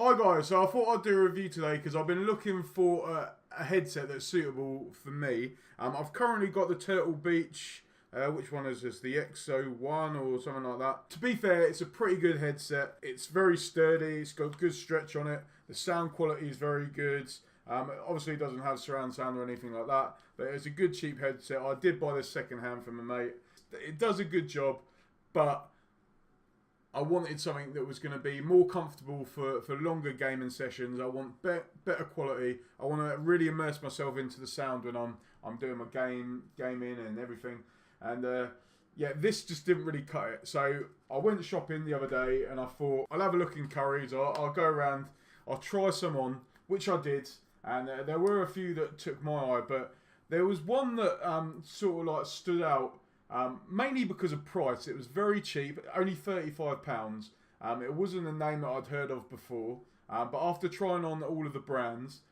Hi guys, so I thought I'd do a review today because I've been looking for a headset that's suitable for me. I've currently got the Turtle Beach, which one is this, the X01 or something like that. To be fair, it's a pretty good headset. It's very sturdy, it's got good stretch on it, the sound quality is very good. It obviously doesn't have surround sound or anything like that, but it's a good cheap headset. I did buy this second hand from a mate. It does a good job, but I wanted something that was going to be more comfortable for longer gaming sessions. I want better quality. I want to really immerse myself into the sound when I'm doing my gaming and everything. And yeah, this just didn't really cut it. So I went shopping the other day and I thought I'll have a look in Currys. I'll go around. I'll try some on, which I did. And there were a few that took my eye, but there was one that sort of like stood out. Mainly because of price. It was very cheap, only £35. It wasn't a name that I'd heard of before, but after trying on all of the brands,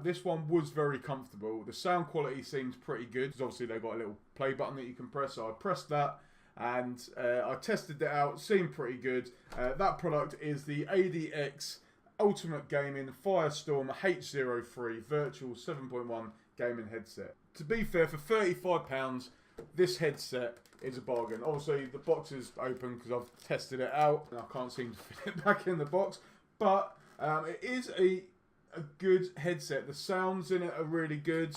this one was very comfortable. The sound quality seems pretty good, because obviously they've got a little play button that you can press, so I pressed that, and I tested it out, seemed pretty good. That product is the ADX Ultimate Gaming Firestorm H03 Virtual 7.1 Gaming Headset. To be fair, for £35, this headset is a bargain. Obviously, the box is open because I've tested it out and I can't seem to fit it back in the box. But it is a good headset. The sounds in it are really good.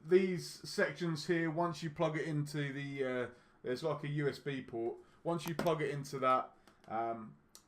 These sections here, once you plug it into the, there's like a USB port. Once you plug it into that,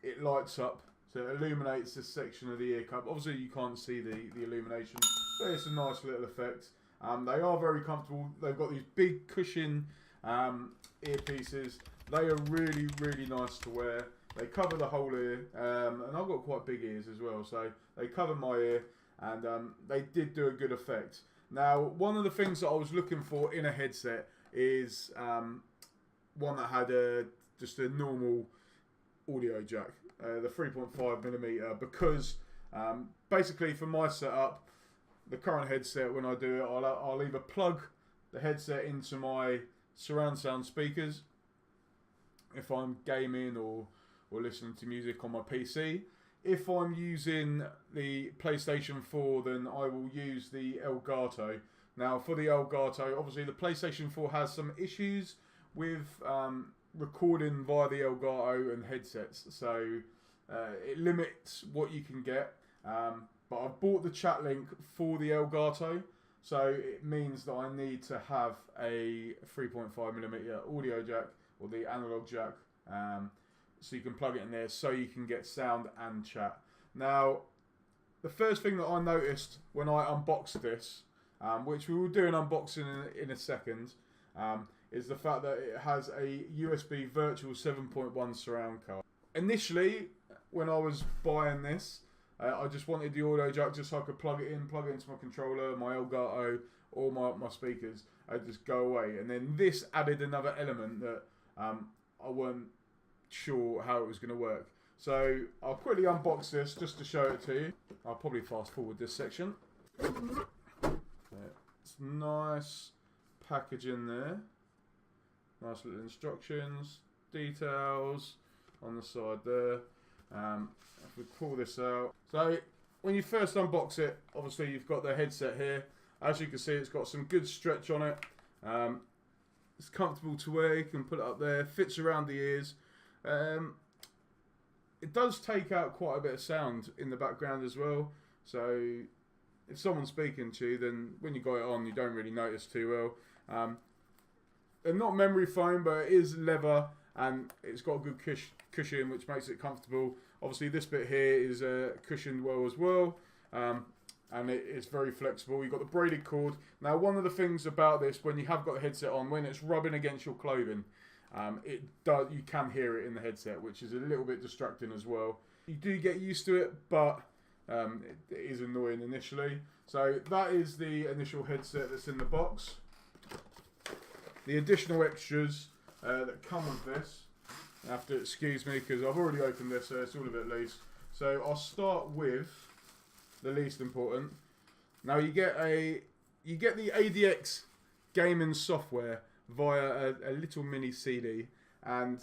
it lights up. So it illuminates this section of the ear cup. Obviously, you can't see the illumination, but it's a nice little effect. They are very comfortable. They've got these big cushion earpieces. They are really, really nice to wear. They cover the whole ear, and I've got quite big ears as well, so they cover my ear, and they did do a good effect. Now, one of the things that I was looking for in a headset is one that had just a normal audio jack, the 3.5mm, because basically for my setup, the current headset, when I do it, I'll either plug the headset into my surround sound speakers if I'm gaming or listening to music on my PC. If I'm using the PlayStation 4, then I will use the Elgato. Now, for the Elgato, obviously the PlayStation 4 has some issues with recording via the Elgato and headsets, so it limits what you can get. But I've bought the chat link for the Elgato, so it means that I need to have a 3.5mm audio jack, or the analog jack, so you can plug it in there so you can get sound and chat. Now, the first thing that I noticed when I unboxed this, which we will do an unboxing in a second, is the fact that it has a USB virtual 7.1 surround card. Initially, when I was buying this, I just wanted the audio jack just so I could plug it into my controller, my Elgato, or my speakers. I'd just go away. And then this added another element that I weren't sure how it was going to work. So I'll quickly unbox this just to show it to you. I'll probably fast forward this section. It's nice packaging there. Nice little instructions, details on the side there. If we pull this out, so when you first unbox it, obviously you've got the headset here. As you can see, it's got some good stretch on it. It's comfortable to wear. You can put it up there, fits around the ears. It does take out quite a bit of sound in the background as well, so if someone's speaking to you, then when you got it on, you don't really notice too well. They're not memory foam, but it is leather, and it's got a good cushion, which makes it comfortable. Obviously, this bit here is cushioned well as well, and it's very flexible. You've got the braided cord. Now, one of the things about this, when you have got the headset on, when it's rubbing against your clothing, you can hear it in the headset, which is a little bit distracting as well. You do get used to it, but it is annoying initially. So that is the initial headset that's in the box. The additional extras that come with this, you have to excuse me because I've already opened this, so it's all a bit loose. So I'll start with the least important. Now you get the ADX gaming software via a little mini CD, and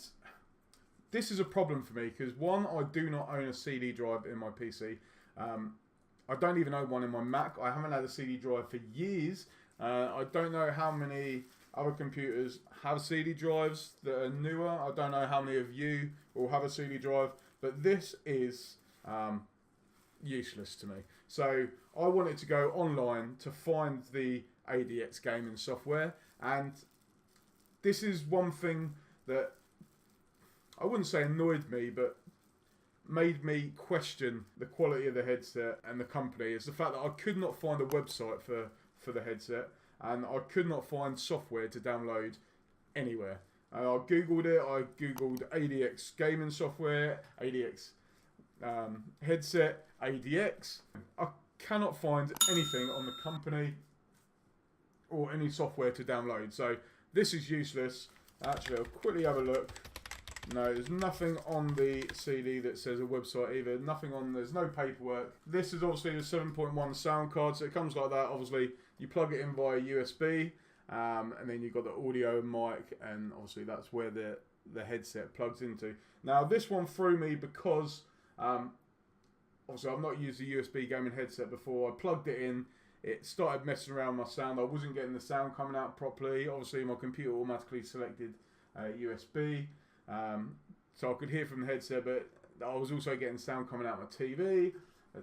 this is a problem for me because one, I do not own a CD drive in my PC. I don't even own one in my Mac. I haven't had a CD drive for years. I don't know how many other computers have CD drives that are newer. I don't know how many of you will have a CD drive, but this is useless to me. So I wanted to go online to find the ADX gaming software, and this is one thing that I wouldn't say annoyed me, but made me question the quality of the headset and the company. It's the fact that I could not find a website for the headset, and I could not find software to download anywhere. I googled it. I googled ADX gaming software, ADX headset, ADX. I cannot find anything on the company or any software to download. So this is useless. Actually, I'll quickly have a look. No, there's nothing on the CD that says a website either. Nothing on, there's no paperwork. This is obviously the 7.1 sound card, so it comes like that. Obviously, you plug it in via USB, and then you've got the audio and mic, and obviously that's where the headset plugs into. Now, this one threw me because, obviously I've not used a USB gaming headset before. I plugged it in, it started messing around my sound. I wasn't getting the sound coming out properly. Obviously, my computer automatically selected USB. So I could hear from the headset, but I was also getting sound coming out of my TV,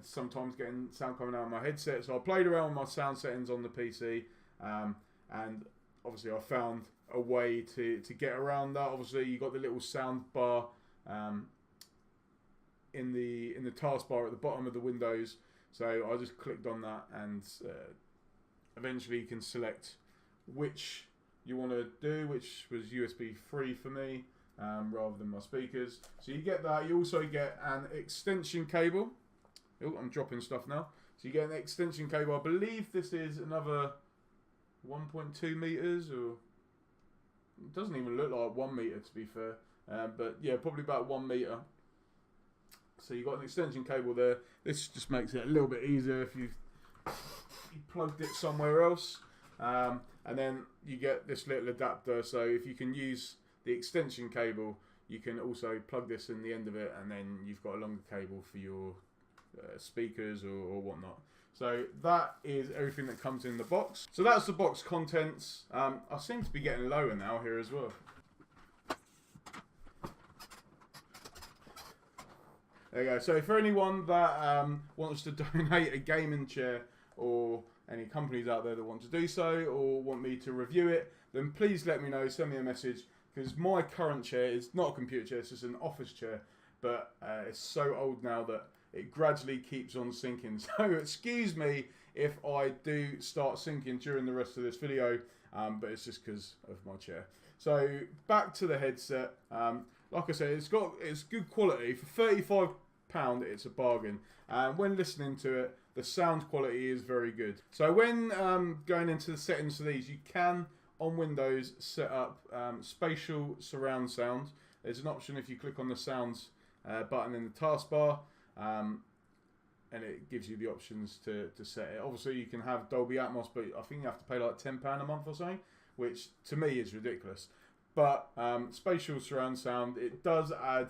sometimes getting sound coming out of my headset. So I played around with my sound settings on the PC, and obviously I found a way to get around that. Obviously you got the little sound bar in the taskbar at the bottom of the Windows, so I just clicked on that, and eventually you can select which you want to do, which was USB 3 for me. Rather than my speakers. So you get that. You also get an extension cable. Oh, I'm dropping stuff now. So you get an extension cable. I believe this is another 1.2 meters, or it doesn't even look like 1 meter to be fair. But yeah, probably about 1 meter. So you got an extension cable there. This just makes it a little bit easier if you plugged it somewhere else. And then you get this little adapter. So if you can use the extension cable, you can also plug this in the end of it, and then you've got a longer cable for your speakers or whatnot. So that is everything that comes in the box. So that's the box contents. I seem to be getting lower now here as well. There you go. So for anyone that wants to donate a gaming chair, or any companies out there that want to do so or want me to review it, then please let me know, send me a message. Because my current chair is not a computer chair, it's just an office chair. But it's so old now that it gradually keeps on sinking. So excuse me if I do start sinking during the rest of this video, but it's just because of my chair. So back to the headset. Like I said, it's good quality. For £35, it's a bargain. And when listening to it, the sound quality is very good. So when going into the settings for these, you can, on Windows, set up spatial surround sound. There's an option if you click on the sounds button in the taskbar, and it gives you the options to set it. Obviously you can have Dolby Atmos, but I think you have to pay like £10 a month or something, which to me is ridiculous. But spatial surround sound, it does add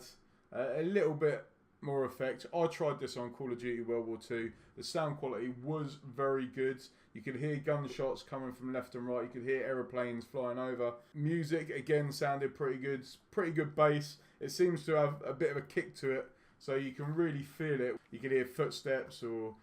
a little bit more effect. I tried this on Call of Duty World War II. The sound quality was very good. You could hear gunshots coming from left and right. You could hear aeroplanes flying over. Music, again, sounded pretty good. Pretty good bass. It seems to have a bit of a kick to it, so you can really feel it. You can hear footsteps or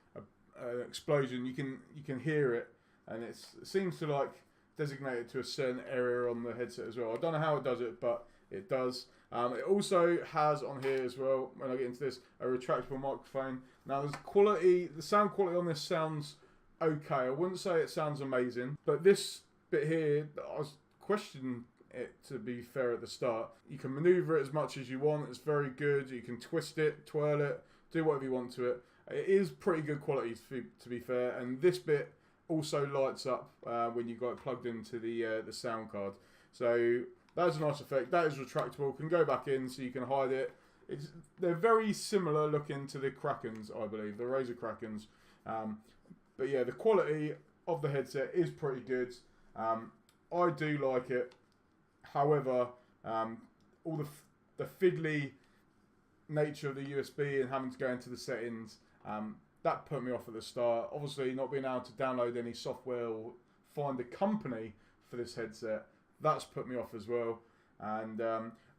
an explosion. You can hear it, and it seems to like designate it to a certain area on the headset as well. I don't know how it does it, but it does. It also has on here as well, when I get into this, a retractable microphone. Now the sound quality on this sounds okay. I wouldn't say it sounds amazing, but this bit here, I was questioning it, to be fair, at the start. You can maneuver it as much as you want. It's very good. You can twist it, twirl it, do whatever you want to it. It is pretty good quality, to be fair, and this bit also lights up when you got it plugged into the sound card. So that's a nice effect. That is retractable. Can go back in, so you can hide it. They're very similar looking to the Krakens, I believe, the Razer Krakens. But yeah, the quality of the headset is pretty good. I do like it. However, all the fiddly nature of the USB and having to go into the settings, that put me off at the start. Obviously, not being able to download any software or find a company for this headset, that's put me off as well. And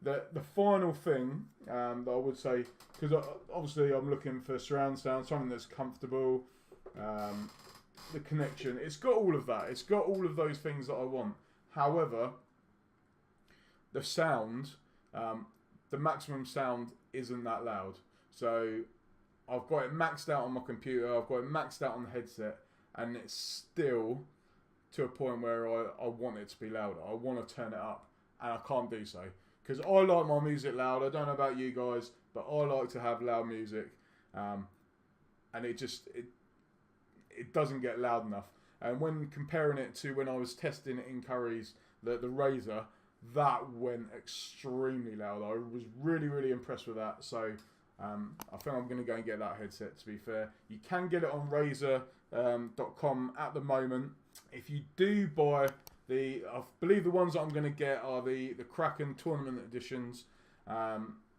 the final thing that I would say, because obviously I'm looking for surround sound, something that's comfortable, the connection, it's got all of that. It's got all of those things that I want. However, the sound, the maximum sound isn't that loud. So I've got it maxed out on my computer, I've got it maxed out on the headset, and it's still to a point where I want it to be louder. I want to turn it up, and I can't do so. Because I like my music loud. I don't know about you guys, but I like to have loud music. And it doesn't get loud enough. And when comparing it to when I was testing it in Curry's, the Razer, that went extremely loud. I was really, really impressed with that. So I think I'm going to go and get that headset, to be fair. You can get it on Razer.com at the moment. If you do buy I believe the ones that I'm going to get are the Kraken Tournament Editions,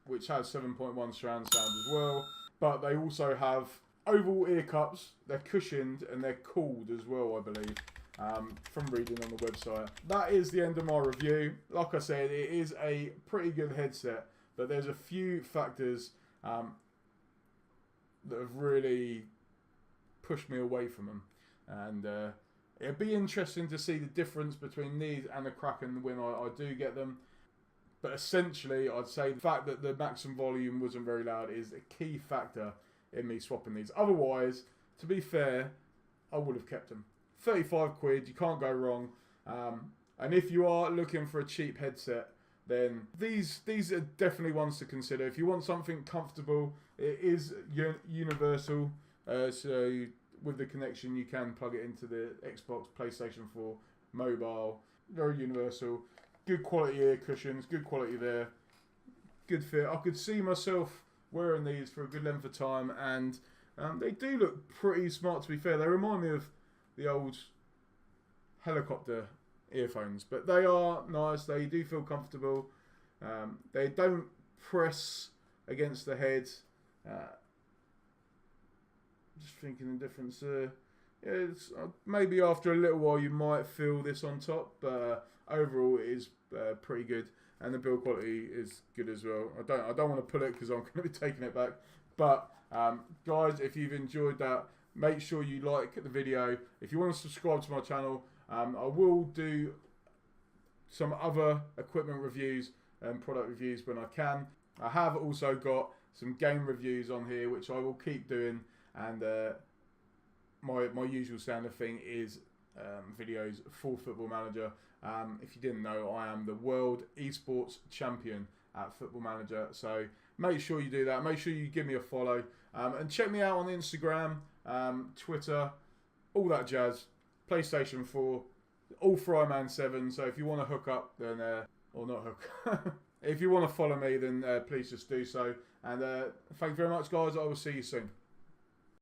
which has 7.1 surround sound as well. But they also have oval ear cups. They're cushioned and they're cooled as well, I believe, from reading on the website. That is the end of my review. Like I said, it is a pretty good headset, but there's a few factors that have really pushed me away from them. And it'd be interesting to see the difference between these and the Kraken when I do get them. But essentially, I'd say the fact that the maximum volume wasn't very loud is a key factor in me swapping these. Otherwise, to be fair, I would have kept them. 35 quid, you can't go wrong. And if you are looking for a cheap headset, then these are definitely ones to consider. If you want something comfortable, it is universal. So with the connection, you can plug it into the Xbox, PlayStation 4, mobile. Very universal. Good quality ear cushions, good quality there. Good fit. I could see myself wearing these for a good length of time, and they do look pretty smart, to be fair. They remind me of the old helicopter earphones, but they are nice. They do feel comfortable. They don't press against the head. Just thinking the difference. Yeah, maybe after a little while you might feel this on top, but overall it is pretty good, and the build quality is good as well. I don't want to pull it because I'm going to be taking it back. But guys, if you've enjoyed that, make sure you like the video. If you want to subscribe to my channel, I will do some other equipment reviews and product reviews when I can. I have also got some game reviews on here, which I will keep doing. And my usual standard thing is videos for Football Manager. If you didn't know, I am the World Esports Champion at Football Manager. So make sure you do that. Make sure you give me a follow. And check me out on Instagram, Twitter, all that jazz. PlayStation 4, all Fryman 7. So if you want to hook up, then or not hook. If you want to follow me, then please just do so. And thank you very much, guys. I will see you soon.